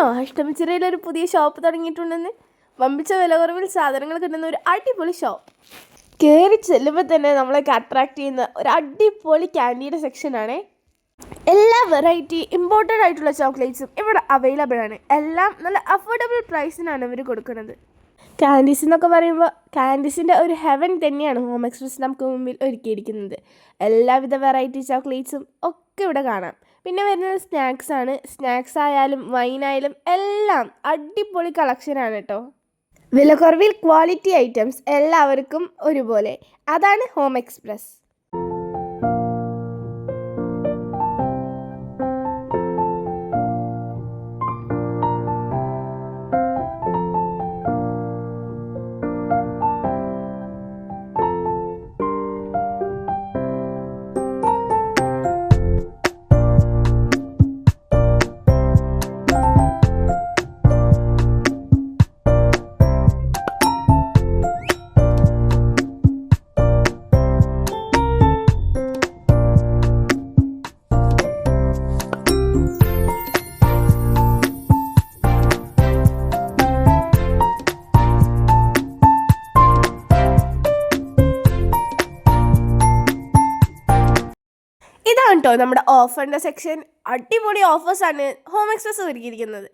അറിഞ്ഞോ അഷ്ടമിച്ചിറയിൽ ഒരു പുതിയ ഷോപ്പ് തുടങ്ങിയിട്ടുണ്ടെന്ന്? വമ്പിച്ച വില കുറവിൽ സാധനങ്ങൾ കിട്ടുന്ന ഒരു അടിപൊളി ഷോപ്പ്. കയറി ചെല്ലുമ്പോൾ തന്നെ നമ്മളൊക്കെ അട്രാക്ട് ചെയ്യുന്ന ഒരു അടിപൊളി ക്യാൻഡിയുടെ സെക്ഷനാണേ. എല്ലാ വെറൈറ്റി ഇമ്പോർട്ടൻ്റ് ആയിട്ടുള്ള ചോക്ലേറ്റ്സും ഇവിടെ അവൈലബിൾ ആണ്. എല്ലാം നല്ല അഫോർഡബിൾ പ്രൈസിനാണ് ഇവർ കൊടുക്കുന്നത്. കാൻഡീസ് എന്നൊക്കെ പറയുമ്പോൾ കാൻഡീസിൻ്റെ ഒരു ഹെവൻ തന്നെയാണ് ഹോം എക്സ്പ്രസ് നമുക്ക് മുമ്പിൽ ഒരുക്കിയിരിക്കുന്നത്. എല്ലാവിധ വെറൈറ്റി ചോക്ലേറ്റ്സും ഒക്കെ ഇവിടെ കാണാം. പിന്നെ വരുന്നത് സ്നാക്സ് ആണ്. സ്നാക്സ് ആയാലും വൈനായാലും എല്ലാം അടിപൊളി കളക്ഷനാണ് കേട്ടോ. വിലക്കുറവിൽ ക്വാളിറ്റി ഐറ്റംസ് എല്ലാവർക്കും ഒരുപോലെ. അതാണ് ഹോം എക്സ്പ്രസ്. ഇതാണ് കേട്ടോ നമ്മുടെ ഓഫറിൻ്റെ സെക്ഷൻ. അടിപൊളി ഓഫേഴ്സാണ് ഹോം എക്സ്പ്രസ് ഒരുക്കിയിരിക്കുന്നത്.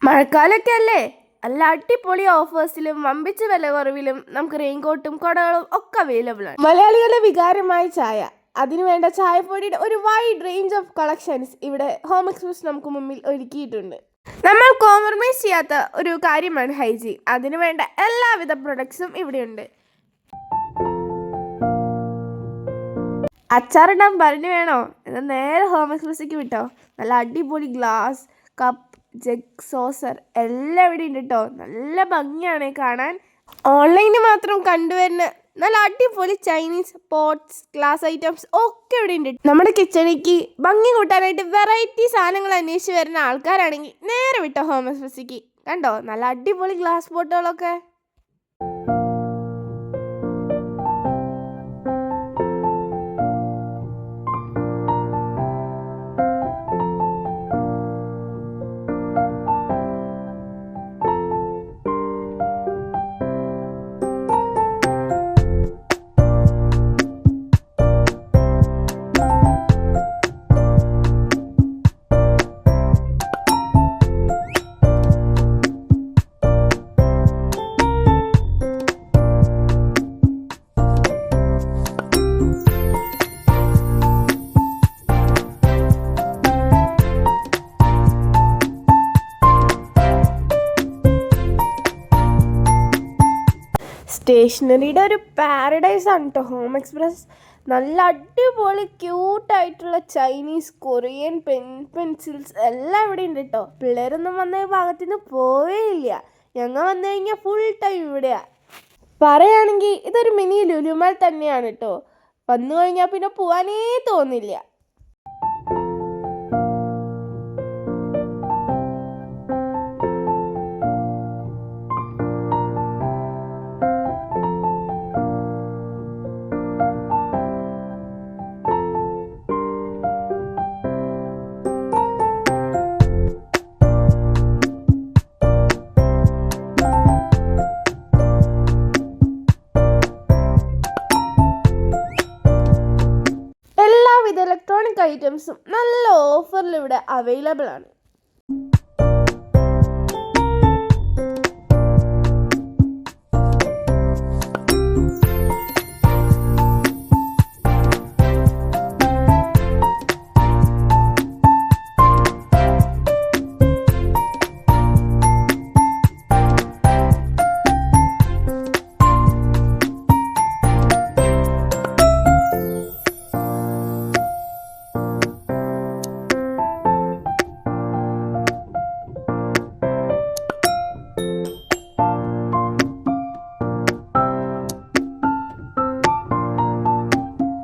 മഴക്കാലമൊക്കെ അല്ലേ, നല്ല അടിപൊളി ഓഫേഴ്സിലും വമ്പിച്ച വില കുറവിലും നമുക്ക് റെയിൻകോട്ടും കുടകളും ഒക്കെ അവൈലബിൾ ആണ്. മലയാളികളുടെ വികാരമായ ചായ, അതിനുവേണ്ട ചായപ്പൊടിയുടെ ഒരു വൈഡ് റേഞ്ച് ഓഫ് കളക്ഷൻസ് ഇവിടെ ഹോം എക്സ്പ്രസ് നമുക്ക് മുമ്പിൽ ഒരുക്കിയിട്ടുണ്ട്. നമ്മൾ കോംപ്രമൈസ് ചെയ്യാത്ത ഒരു കാര്യമാണ് ഹൈജീൻ. അതിനുവേണ്ട എല്ലാവിധ പ്രൊഡക്ട്സും ഇവിടെയുണ്ട്. അച്ചാറിടാൻ പറഞ്ഞു വേണോ എന്നാൽ നേരെ ഹോം എക്സ്പ്രസ്സിലേക്ക് വിട്ടോ. നല്ല അടിപൊളി ഗ്ലാസ്, കപ്പ്, ജഗ്, സോസർ എല്ലാം ഇവിടെ ഉണ്ട് കേട്ടോ. നല്ല ഭംഗിയാണ് കാണാൻ. ഓൺലൈനിൽ മാത്രം കണ്ടുവരുന്ന നല്ല അടിപൊളി ചൈനീസ് പോട്ട്സ്, ഗ്ലാസ് ഐറ്റംസ് ഒക്കെ ഇവിടെ ഉണ്ട്. നമ്മുടെ കിച്ചണിക്ക് ഭംഗി കൂട്ടാനായിട്ട് വെറൈറ്റി സാധനങ്ങൾ അന്വേഷിച്ച് വരുന്ന ആൾക്കാരാണെങ്കിൽ നേരെ വിട്ടോ ഹോം എക്സ്പ്രസ്സിലേക്ക്. കണ്ടോ നല്ല അടിപൊളി ഗ്ലാസ് ബോട്ടുകളൊക്കെ. സ്റ്റേഷനറിയുടെ ഒരു പാരഡൈസ് ആണ് കേട്ടോ ഹോം എക്സ്പ്രസ്. നല്ല അടിപൊളി ക്യൂട്ടായിട്ടുള്ള ചൈനീസ്, കൊറിയൻ പെൻസിൽസ് എല്ലാം ഇവിടെ ഉണ്ട് കേട്ടോ. പിള്ളേരൊന്നും വന്ന ഭാഗത്തു നിന്ന് പോവേയില്ല. ഞങ്ങൾ വന്നു കഴിഞ്ഞാൽ ഫുൾ ടൈം ഇവിടെയാണ്. പറയുകയാണെങ്കിൽ ഇതൊരു മിനി ലുലുമാൾ തന്നെയാണ് കേട്ടോ. വന്നു കഴിഞ്ഞാൽ പിന്നെ പോവാനേ തോന്നില്ല. ഇലക്ട്രോണിക് ഐറ്റംസും നല്ല ഓഫറിൽ ഇവിടെ അവൈലബിൾ ആണ്.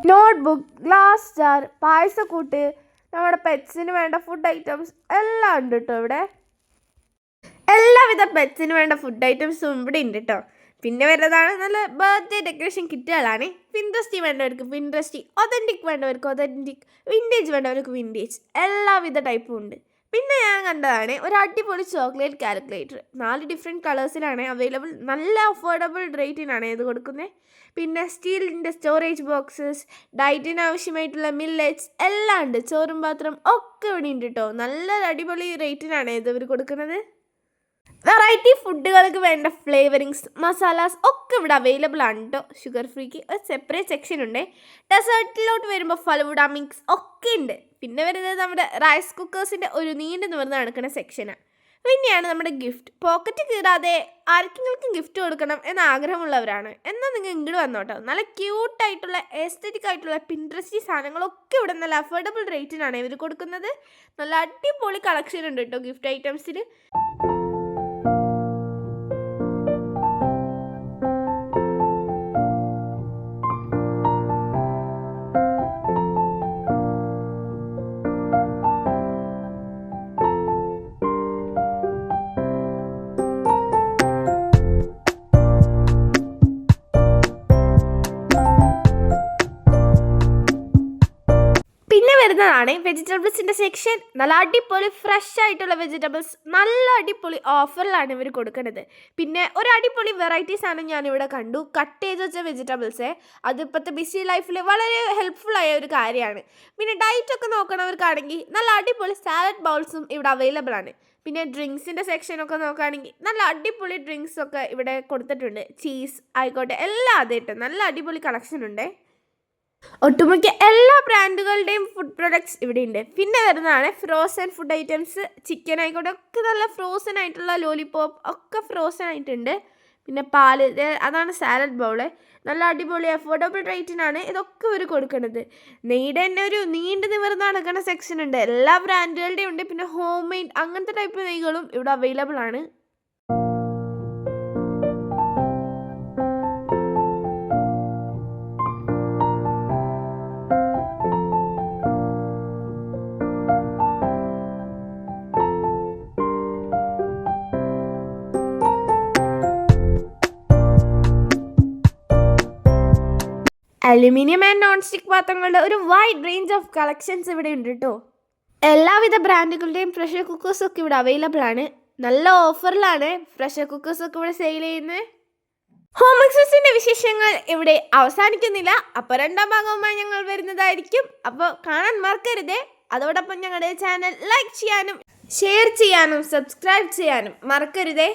നോട്ട്ബുക്ക്, ഗ്ലാസ് ജാർ, പായസക്കൂട്ട്, നമ്മുടെ പെറ്റ്സിന് വേണ്ട ഫുഡ് ഐറ്റംസ് എല്ലാം ഉണ്ട് കേട്ടോ ഇവിടെ. എല്ലാവിധ പെറ്റ്സിന് വേണ്ട ഫുഡ് ഐറ്റംസും ഇവിടെ ഉണ്ട് കേട്ടോ. പിന്നെ വരുന്നതാണ് നല്ല ബർത്ത്ഡേ ഡെക്കറേഷൻ കിറ്റുകളാണ്. പിൻട്രസ്റ്റി വേണ്ടവർക്ക് പിൻട്രസ്റ്റി, ഒതൻറ്റിക് വേണ്ടവർക്ക് ഒതൻറ്റിക്, വിൻറ്റേജ് വേണ്ടവർക്ക് വിൻറ്റേജ്, എല്ലാവിധ ടൈപ്പും ഉണ്ട്. പിന്നെ ഞാൻ കണ്ടതാണ് ഒരു അടിപൊളി ചോക്ലേറ്റ് കാൽക്കുലേറ്റർ. 4 ഡിഫറെൻറ്റ് കളേഴ്സിലാണ് അവൈലബിൾ. നല്ല അഫോർഡബിൾ റേറ്റിനാണ് ഇത് കൊടുക്കുന്നത്. പിന്നെ സ്റ്റീലിൻ്റെ സ്റ്റോറേജ് ബോക്സസ്, ഡയറ്റിന് ആവശ്യമായിട്ടുള്ള മില്ലറ്റ്സ് എല്ലാം ഉണ്ട്. ചോറും പാത്രം ഒക്കെ ഇവിടെ ഉണ്ട് കേട്ടോ. നല്ലൊരു അടിപൊളി റേറ്റിനാണ് ഇത് ഇവർ കൊടുക്കുന്നത്. വെറൈറ്റി ഫുഡുകൾക്ക് വേണ്ട ഫ്ലേവറിങ്സ്, മസാലാസ് ഒക്കെ ഇവിടെ അവൈലബിൾ ആണ് കേട്ടോ. ഷുഗർ ഫ്രീക്ക് ഒരു സെപ്പറേറ്റ് സെക്ഷൻ ഉണ്ട്. ഡെസേർട്ടിലോട്ട് വരുമ്പോൾ ഫലൂഡ മിക്സ് ഒക്കെ ഉണ്ട്. പിന്നെ വരുന്നത് നമ്മുടെ റൈസ് കുക്കേഴ്സിൻ്റെ ഒരു നീണ്ടു നിവർന്ന് നടക്കുന്ന സെക്ഷനാണ്. പിന്നെയാണ് നമ്മുടെ ഗിഫ്റ്റ്. പോക്കറ്റ് കീറാതെ ആർക്കെങ്കിലും ഗിഫ്റ്റ് കൊടുക്കണം എന്ന ആഗ്രഹമുള്ളവരാണ് എന്നാൽ നിങ്ങൾ ഇങ്ങോട്ട് വന്നോട്ടോ. നല്ല ക്യൂട്ടായിട്ടുള്ള എസ്തെറ്റിക് ആയിട്ടുള്ള പിൻട്രസ്റ്റി സാധനങ്ങളൊക്കെ ഇവിടെ നല്ല അഫോർഡബിൾ റേറ്റിനാണ് ഇവർ കൊടുക്കുന്നത്. നല്ല അടിപൊളി കളക്ഷൻ ഉണ്ട് കേട്ടോ ഗിഫ്റ്റ് ഐറ്റംസിന്. വരുന്നതാണ് വെജിറ്റബിൾസിൻ്റെ സെക്ഷൻ. നല്ല അടിപൊളി ഫ്രഷ് ആയിട്ടുള്ള വെജിറ്റബിൾസ് നല്ല അടിപൊളി ഓഫറിലാണ് ഇവർ കൊടുക്കുന്നത്. പിന്നെ ഒരു അടിപൊളി വെറൈറ്റീസാണ് ഞാനിവിടെ കണ്ടു. കട്ട് ചെയ്ത് വെച്ച വെജിറ്റബിൾസ് അത് ഇപ്പോഴത്തെ ബിസി ലൈഫിൽ വളരെ ഹെൽപ്ഫുള്ളായ ഒരു കാര്യമാണ്. പിന്നെ ഡയറ്റൊക്കെ നോക്കണവർക്കാണെങ്കിൽ നല്ല അടിപൊളി സാലഡ് ബൗൾസും ഇവിടെ അവൈലബിൾ ആണ്. പിന്നെ ഡ്രിങ്ക്സിൻ്റെ സെക്ഷനൊക്കെ നോക്കുകയാണെങ്കിൽ നല്ല അടിപൊളി ഡ്രിങ്ക്സൊക്കെ ഇവിടെ കൊടുത്തിട്ടുണ്ട്. ചീസ് ആയിക്കോട്ടെ എല്ലാം അതായിട്ട് നല്ല അടിപൊളി കളക്ഷൻ ഉണ്ട്. ഒട്ടുമിക്ക എല്ലാ ബ്രാൻഡുകളുടെയും ഫുഡ് പ്രൊഡക്ട്സ് ഇവിടെ ഉണ്ട്. പിന്നെ വരുന്നതാണ് ഫ്രോസൺ ഫുഡ് ഐറ്റംസ്. ചിക്കൻ ആയിക്കോട്ടെ ഒക്കെ നല്ല ഫ്രോസൺ ആയിട്ടുള്ള ലോലിപോപ്പ് ഒക്കെ ഫ്രോസൺ ആയിട്ടുണ്ട്. പിന്നെ പാല്, അതാണ് സാലഡ് ബൗള്. നല്ല അടിപൊളി അഫോർഡബിൾ റേറ്റിനാണ് ഇതൊക്കെ ഇവർ കൊടുക്കുന്നത്. നെയ്യുടെ തന്നെ ഒരു നീണ്ടു നിവർന്ന് നടക്കുന്ന സെക്ഷൻ ഉണ്ട്. എല്ലാ ബ്രാൻഡുകളുടെയും ഉണ്ട്. പിന്നെ ഹോം മെയ്ഡ് അങ്ങനത്തെ ടൈപ്പ് നെയ്കളും ഇവിടെ അവൈലബിൾ ആണ്. അലുമിനിയം ആൻഡ് നോൺ സ്റ്റിക്ക് പാത്രങ്ങളുടെ ഒരു വൈഡ് റേഞ്ച് ഓഫ് കളക്ഷൻസ് ഇവിടെ ഉണ്ട് കേട്ടോ. എല്ലാവിധ ബ്രാൻഡുകളുടെയും പ്രഷർ കുക്കേഴ്സൊക്കെ ഇവിടെ അവൈലബിൾ ആണ്. നല്ല ഓഫറിലാണ് പ്രഷർ കുക്കേഴ്സൊക്കെ ഇവിടെ സെയിൽ ചെയ്യുന്നത്. ഹോം എക്സസിൻ്റെ വിശേഷങ്ങൾ ഇവിടെ അവസാനിക്കുന്നില്ല. അപ്പോൾ 2ാം ഭാഗവുമായി ഞങ്ങൾ വരുന്നതായിരിക്കും. അപ്പോൾ കാണാൻ മറക്കരുതേ. അതോടൊപ്പം ഞങ്ങളുടെ ചാനൽ ലൈക്ക് ചെയ്യാനും ഷെയർ ചെയ്യാനും സബ്സ്ക്രൈബ് ചെയ്യാനും മറക്കരുതേ.